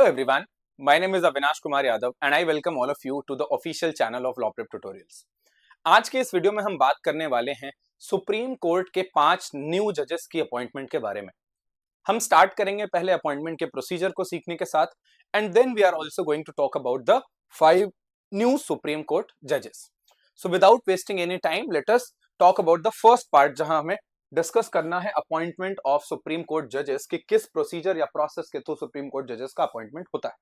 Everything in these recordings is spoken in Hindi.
Hello everyone, my name is Avinash Kumar Yadav and I welcome all of you to the official channel of Law Prep Tutorials. आज के इस वीडियो में हम बात करने वाले हैं सुप्रीम कोर्ट के 5 न्यू जजेस की अपॉइंटमेंट के बारे में। हम स्टार्ट करेंगे पहले अपॉइंटमेंट के प्रोसीजर को सीखने के साथ and then we are also going to talk about the 5 new supreme court जजेस। So without wasting any time let us talk about the first part, जहां हमें डिस्कस करना है अपॉइंटमेंट ऑफ सुप्रीम कोर्ट जजेस कि किस प्रोसीजर या प्रोसेस के थ्रू सुप्रीम कोर्ट जजेस का अपॉइंटमेंट होता है।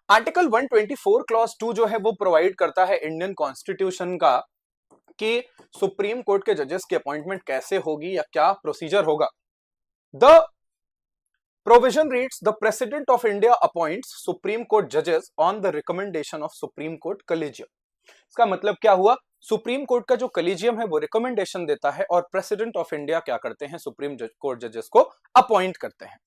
आर्टिकल 124 क्लॉज 2 जो है वो प्रोवाइड करता है इंडियन कॉन्स्टिट्यूशन का कि सुप्रीम कोर्ट के जजेस की अपॉइंटमेंट कैसे होगी या क्या प्रोसीजर होगा। The provision reads the president of India appoints supreme court जजेस on the recommendation of supreme court collegium. इसका मतलब क्या हुआ, सुप्रीम कोर्ट का जो कलेजियम है वो रिकमेंडेशन देता है और प्रेसिडेंट ऑफ इंडिया क्या करते हैं, सुप्रीम कोर्ट जजेस को अपॉइंट करते हैं।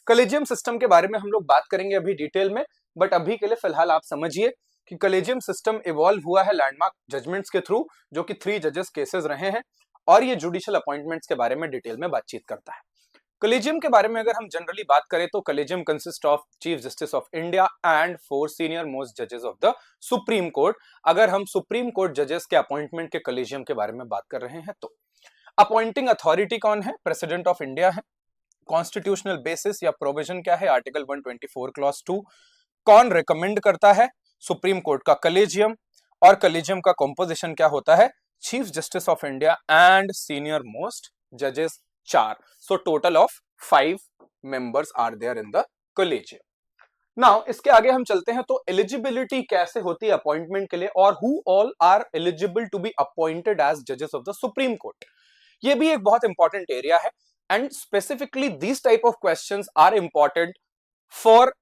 कलेजियम सिस्टम के बारे में हम लोग बात करेंगे अभी डिटेल में, बट अभी के लिए फिलहाल आप समझिए कि कलेजियम सिस्टम इवॉल्व हुआ है लैंडमार्क जजमेंट्स के थ्रू, जो कि 3 जजेस केसेस रहे हैं, और ये जुडिशियल अपॉइंटमेंट्स के बारे में डिटेल में बातचीत करता है। कलेजियम के बारे में अगर हम जनरली बात करें तो collegium consist of chief justice of India and 4 senior most जजेस ऑफ द सुप्रीम कोर्ट। अगर हम सुप्रीम कोर्ट जजेस के अपॉइंटमेंट के कलेजियम के बारे में बात कर रहे हैं तो अपॉइंटिंग अथॉरिटी कौन है, प्रेसिडेंट ऑफ इंडिया है। कॉन्स्टिट्यूशनल बेसिस या प्रोविजन क्या है, आर्टिकल 124 क्लॉज 2। कौन रिकमेंड करता है, सुप्रीम कोर्ट का कलेजियम, और कलेजियम का कॉम्पोजिशन क्या होता है, chief justice of India and senior most जजेस 4। So total of 5 members are there in the collegium. Now इसके आगे हम चलते हैं तो एलिजिबिलिटी कैसे होती है अपॉइंटमेंट के लिए, और who all are eligible to be appointed as जजेस ऑफ द सुप्रीम कोर्ट। ये भी एक बहुत इंपॉर्टेंट एरिया है and specifically these type of questions are important for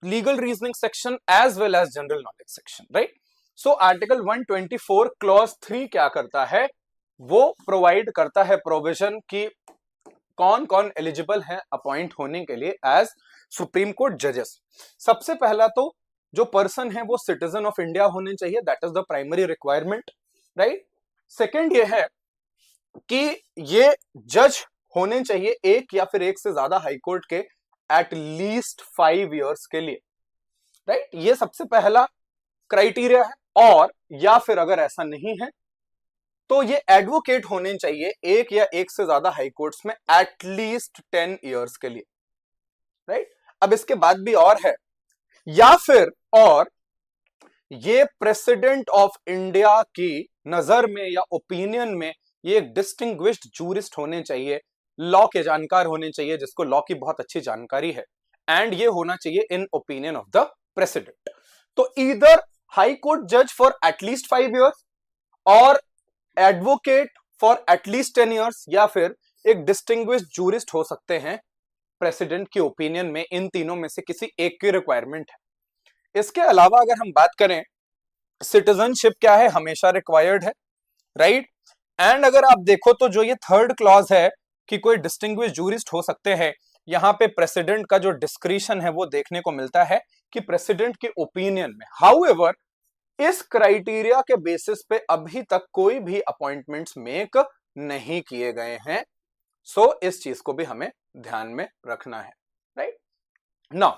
legal reasoning section as well as general knowledge section, right. So article 124 clause 3 क्या करता है, वो प्रोवाइड करता है प्रोविजन कि कौन कौन एलिजिबल है अपॉइंट होने के लिए एज सुप्रीम कोर्ट जजेस। सबसे पहला तो जो पर्सन है वो सिटीजन ऑफ इंडिया होने चाहिए, that is the primary requirement, right. Second ये है कि ये जज होने चाहिए एक या फिर एक से ज्यादा हाईकोर्ट के एट लीस्ट 5 इयर्स के लिए, राइट। ये सबसे पहला क्राइटेरिया है। और या फिर अगर ऐसा नहीं है तो ये एडवोकेट होने चाहिए एक या एक से ज्यादा हाई कोर्ट्स में एट लीस्ट 10 इयर्स के लिए, राइट। अब इसके बाद भी और है, या फिर और ये प्रेसिडेंट ऑफ इंडिया की नजर में या ओपिनियन में ये एक डिस्टिंग्विश्ड जूरिस्ट होने चाहिए, लॉ के जानकार होने चाहिए, जिसको लॉ की बहुत अच्छी जानकारी है, एंड ये होना चाहिए in opinion of the president. तो ईदर हाई कोर्ट जज फॉर एटलीस्ट 5 इयर्स और एडवोकेट फॉर एटलीस्ट 10 इयर्स, या फिर एक डिस्टिंग्विश्ड जूरिस्ट हो सकते हैं प्रेसिडेंट की ओपिनियन में। इन तीनों में से किसी एक की रिक्वायरमेंट है। इसके अलावा अगर हम बात करें सिटीजनशिप क्या है, हमेशा रिक्वायर्ड है, राइट। एंड अगर आप देखो तो जो ये थर्ड क्लॉज है कि कोई डिस्टिंग्विश्ड जूरिस्ट हो सकते हैं, यहां पे प्रेसिडेंट का जो डिस्क्रिशन है वो देखने को मिलता है कि प्रेसिडेंट के ओपिनियन में। हाउएवर इस क्राइटेरिया के बेसिस पे अभी तक कोई भी अपॉइंटमेंट्स मेक नहीं किए गए हैं। सो इस चीज को भी हमें ध्यान में रखना है, राइट। नाउ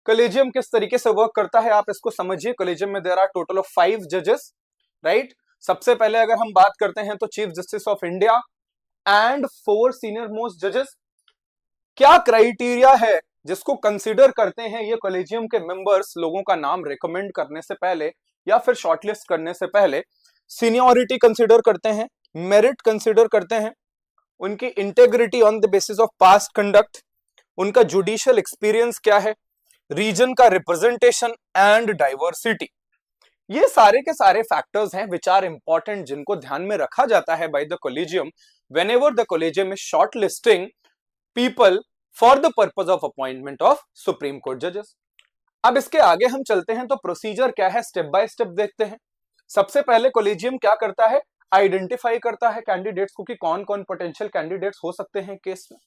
कलेजियम किस तरीके से वर्क करता है आप इसको समझिए। कलेजियम में देयर आर टोटल ऑफ 5 जजेस, राइट। सबसे पहले अगर हम बात करते हैं तो chief justice of India and 4 senior most जजेस। क्या क्राइटेरिया है जिसको कंसीडर करते हैं ये कॉलेजियम के मेंबर्स लोगों का नाम रिकमेंड करने से पहले या फिर शॉर्टलिस्ट करने से पहले? सीनियरिटी कंसीडर करते हैं, मेरिट कंसीडर करते हैं, उनकी integrity on the basis of past conduct, उनका जुडिशियल एक्सपीरियंस क्या है, रीजन का रिप्रेजेंटेशन एंड डाइवर्सिटी। ये सारे के सारे फैक्टर्स हैं विच आर इंपॉर्टेंट, जिनको ध्यान में रखा जाता है by the collegium whenever the collegium is shortlisting people for the purpose of appointment of supreme court जजेस। अब इसके आगे हम चलते हैं तो प्रोसीजर क्या है, स्टेप बाय स्टेप देखते हैं। सबसे पहले कॉलेजियम क्या करता है, आइडेंटिफाई करता है कैंडिडेट्स को कि कौन कौन पोटेंशियल कैंडिडेट्स हो सकते हैं केस में।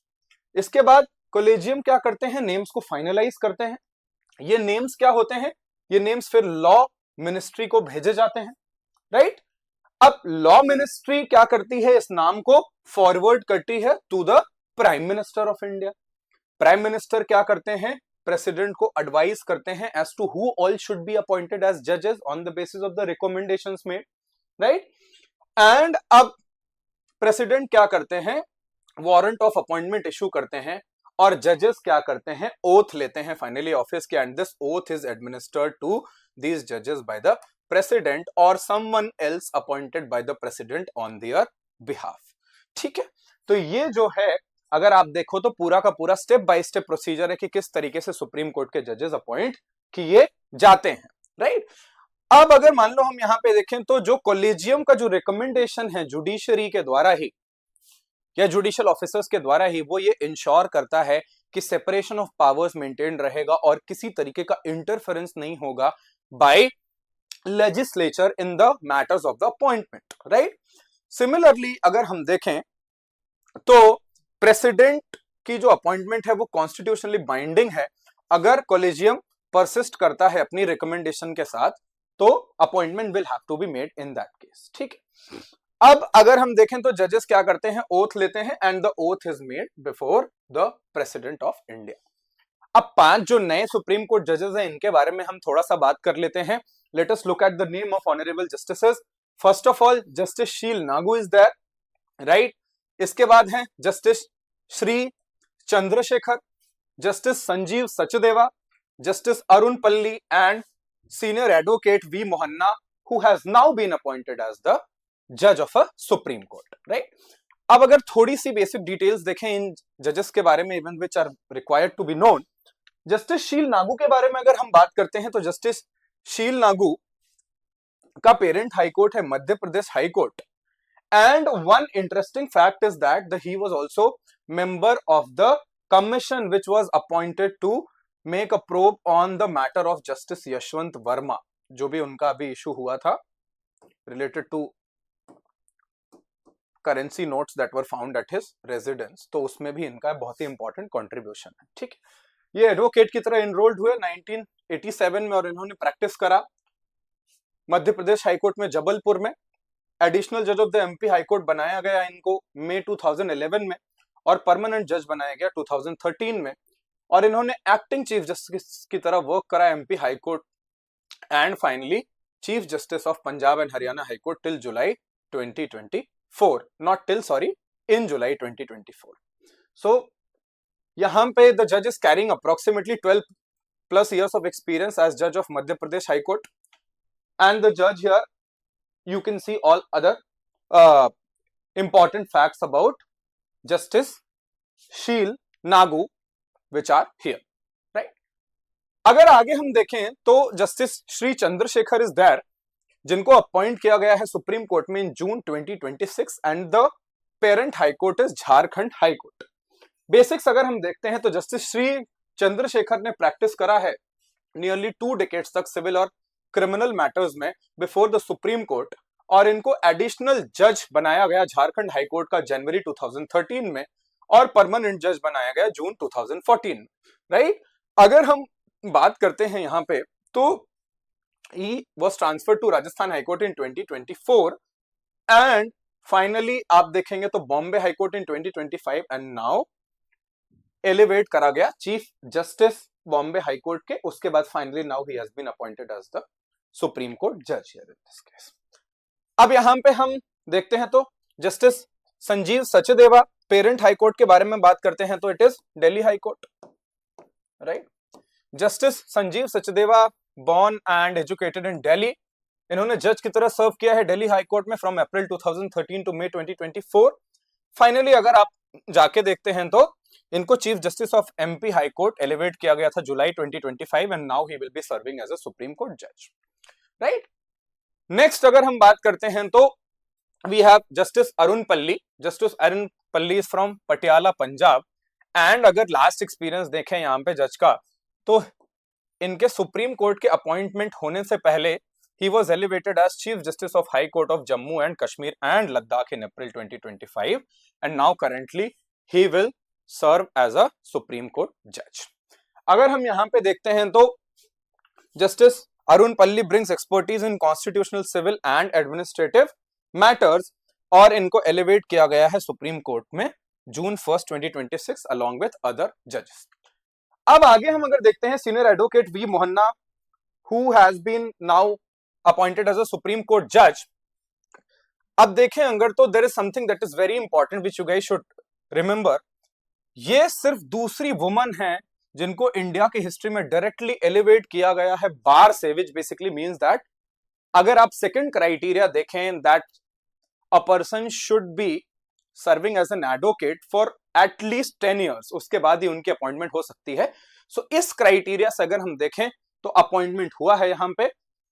इसके बाद कॉलेजियम क्या करते हैं, नेम्स को फाइनलाइज करते हैं। ये नेम्स क्या होते हैं, ये नेम्स फिर लॉ मिनिस्ट्री को भेजे जाते हैं, राइट। अब लॉ मिनिस्ट्री क्या करती है, इस नाम को फॉरवर्ड करती है to the prime minister of India. Prime minister क्या करते हैं, प्रेसिडेंट को एडवाइस करते हैं as to who all should be appointed as जजेस on the basis of the recommendations made, right. And अब प्रेसिडेंट क्या करते हैं, वारंट ऑफ अपॉइंटमेंट इशू करते हैं, और जजेस क्या करते हैं, ओथ लेते हैं फाइनली ऑफिस के, and this oath is administered to these जजेस बाय द प्रेसिडेंट और someone else appointed by the president on their behalf. ठीक है, तो ये जो है अगर आप देखो तो पूरा का पूरा स्टेप बाय स्टेप प्रोसीजर है कि किस तरीके से सुप्रीम कोर्ट के जजेस अपॉइंट किए जाते हैं, राइट। अब अगर मान लो हम यहां पे देखें तो जो कॉलेजियम का जो रिकमेंडेशन है जुडिशरी के द्वारा ही या जुडिशियल ऑफिसर्स के द्वारा ही, वो ये इंश्योर करता है कि सेपरेशन ऑफ पावर्स मेंटेन रहेगा और किसी तरीके का इंटरफेरेंस नहीं होगा by legislature in the matters of the appointment, right. Similarly अगर हम देखें तो प्रेसिडेंट की जो अपॉइंटमेंट है वो कॉन्स्टिट्यूशनली बाइंडिंग है। अगर कॉलेजियम परसिस्ट करता है अपनी रिकमेंडेशन के साथ तो appointment will have to be made in that case, ठीक है। अब अगर हम देखें तो जजेस क्या करते हैं, ओथ लेते हैं, and the oath is made before the president of India. अब 5 जो नए सुप्रीम कोर्ट जजेस हैं इनके बारे में हम थोड़ा सा बात कर लेते हैं। Let us look at the name of honourable justices. First of all Justice Sheel Nagu is there, right. इसके बाद है Justice Shri Chandrashekhar, Justice Sanjeev Sachdeva, Justice Arun Palli and senior advocate V Mohana who has now been appointed as the जज of a supreme Court, right. अब अगर थोड़ी सी बेसिक डिटेल्स देखें इन जजेस के बारे में, even which are required to be known. Justice Sheel Nagu के बारे में अगर हम बात करते हैं तो जस्टिस शील नागू का पेरेंट हाईकोर्ट है Madhya Pradesh high court, and one interesting fact is that he was also member of the commission which was appointed to make a probe on the matter of Justice Yashwant Varma, जो भी उनका अभी इशू हुआ था related to currency notes that were found at his residence, तो उसमें भी इनका बहुत ही इंपॉर्टेंट कंट्रीब्यूशन है, ठीक है। ये एडवोकेट की तरह इनरोल्ड हुए 1987 में और इन्होंने प्रैक्टिस करा मध्य प्रदेश हाईकोर्ट में जबलपुर में। एडिशनल जज ऑफ द एमपी हाईकोर्ट बनाया गया इनको मई 2011 में और परमानेंट जज बनाया गया 2013 में, और इन्होंने एक्टिंग चीफ जस्टिस की तरह वर्क करा MP high court and finally Chief justice of Punjab and Haryana high court till July 2024, not till, sorry, in July 2024। So यहां पे द जज is carrying approximately 12+ years of experience as judge of Madhya Pradesh High Court, and the judge here you can see all other important facts about Justice Sheel Nagu which are here, right? अगर आगे हम देखें तो justice Shri Chandrashekhar is there, जिनको अपॉइंट किया गया है सुप्रीम कोर्ट में in June 2026, and the parent high court is Jharkhand high court. Basics अगर हम देखते हैं तो जस्टिस श्री चंद्रशेखर ने प्रैक्टिस करा है नियरली 2 decades तक सिविल और क्रिमिनल मैटर्स में बिफोर द सुप्रीम कोर्ट, और इनको एडिशनल जज बनाया गया झारखंड हाई कोर्ट का जनवरी 2013 में और परमानेंट जज बनाया गया जून 2014 में, राइट। अगर हम बात करते हैं यहाँ पे तो he was transferred to Rajasthan high court in 2024 and finally आप देखेंगे तो Bombay high court in 2025 and now elevate करा गया chief justice Bombay high court के। उसके बाद finally now he has been appointed as the supreme court जज हियर इन दिस केस। अब यहां पे हम देखते हैं तो justice Sanjeev Sachdeva parent high court के बारे में बात करते हैं तो it is Delhi high court, right. Justice Sanjeev Sachdeva born and educated in Delhi, इन्होंने जज की तरह सर्व किया है दिल्ली हाई कोर्ट में from April 2013 to May 2024। Finally अगर आप जाके देखते हैं तो इनको chief justice of MP high court elevate किया गया था जुलाई 2025 and now he will be serving as a supreme court जज, राइट। नेक्स्ट अगर हम बात करते हैं तो वी हैव जस्टिस अरुण पल्ली। जस्टिस अरुण पल्ली is from Patiala Punjab, and अगर लास्ट एक्सपीरियंस देखें यहाँ पे जज का तो इनके सुप्रीम कोर्ट के अपॉइंटमेंट होने से पहले he was elevated as Chief Justice of High Court of Jammu and Kashmir and Ladakh in April 2025, and now currently he will serve as a Supreme Court judge. अगर हम यहाँ पे देखते हैं तो Justice Arun Palli brings expertise in constitutional, civil and administrative matters, और इनको elevate किया गया है सुप्रीम कोर्ट में जून 1, 2026 along with other judges. अब आगे हम अगर देखते हैं senior advocate V Mohana who has been now appointed as a supreme court जज। अब देखें अगर तो there is something that is very important which you guys should remember. ये सिर्फ दूसरी वुमन है जिनको इंडिया की हिस्ट्री में डायरेक्टली एलिवेट किया गया है बार से, विच बेसिकली मींस दैट अगर आप सेकंड क्राइटेरिया देखें that a person should be serving as an advocate for at least 10 years, उसके बाद ही उनकी अपॉइंटमेंट हो सकती है। सो इस क्राइटेरिया से अगर हम देखें तो अपॉइंटमेंट हुआ है यहां पे,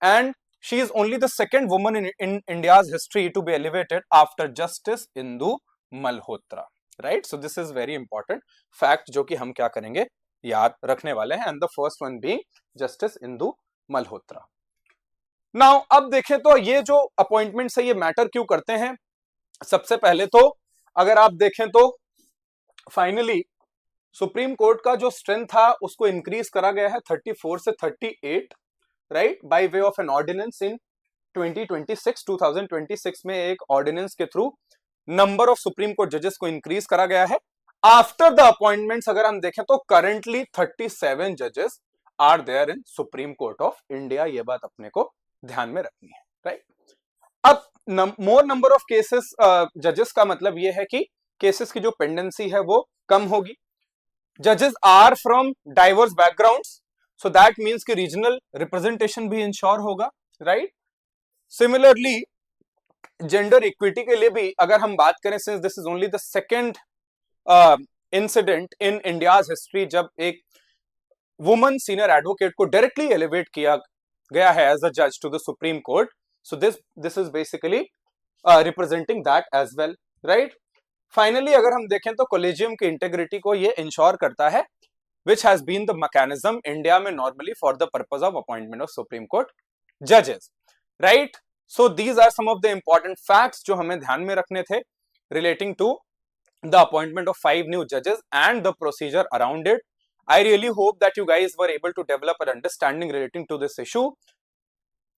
and she is only the second woman in India's history to be elevated after Justice Indu Malhotra, right. So this is very important fact जो कि हम क्या करेंगे, याद रखने वाले हैं, and the first one being Justice Indu Malhotra. Now अब देखें तो ये जो अपॉइंटमेंट से ये मैटर क्यों करते हैं। सबसे पहले तो अगर आप देखें तो फाइनली सुप्रीम कोर्ट का जो स्ट्रेंथ था उसको इंक्रीज करा गया है 34 से 38, right, by way of an ordinance in 2026 में एक ऑर्डिनेंस के through number of supreme court जजेस को इंक्रीज करा गया है। आफ्टर द अपॉइंटमेंट्स अगर हम देखें तो करंटली 37 जजेस are there in Supreme Court of India, ये बात अपने को ध्यान में रखनी है, राइट। अब मोर नंबर ऑफ केसेस जजेस का मतलब ये है कि केसेस की जो पेंडेंसी है वो कम होगी। जजेस are from diverse backgrounds, so that means कि रीजनल रिप्रेजेंटेशन भी इंश्योर होगा, राइट। सिमिलरली जेंडर इक्विटी के लिए भी अगर हम बात करें, since this is only the second incident in India's history जब एक वुमन सीनियर एडवोकेट को डायरेक्टली एलिवेट किया गया है एज अ जज to the supreme Court, so this is basically representing that as well, right. Finally अगर हम देखें तो कॉलेजियम की इंटेग्रिटी को ये इंश्योर करता है, which has been the mechanism India में normally for the purpose of appointment of Supreme Court judges, right? So these are some of the important facts जो हमें ध्यान में रखने थे relating to the appointment of 5 new judges and the procedure around it. I really hope that you guys were able to develop an understanding relating to this issue.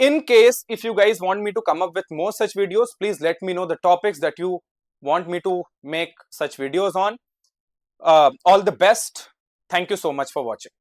In case if you guys want me to come up with more such videos, please let me know the topics that you want me to make such videos on. All the best. Thank you so much for watching.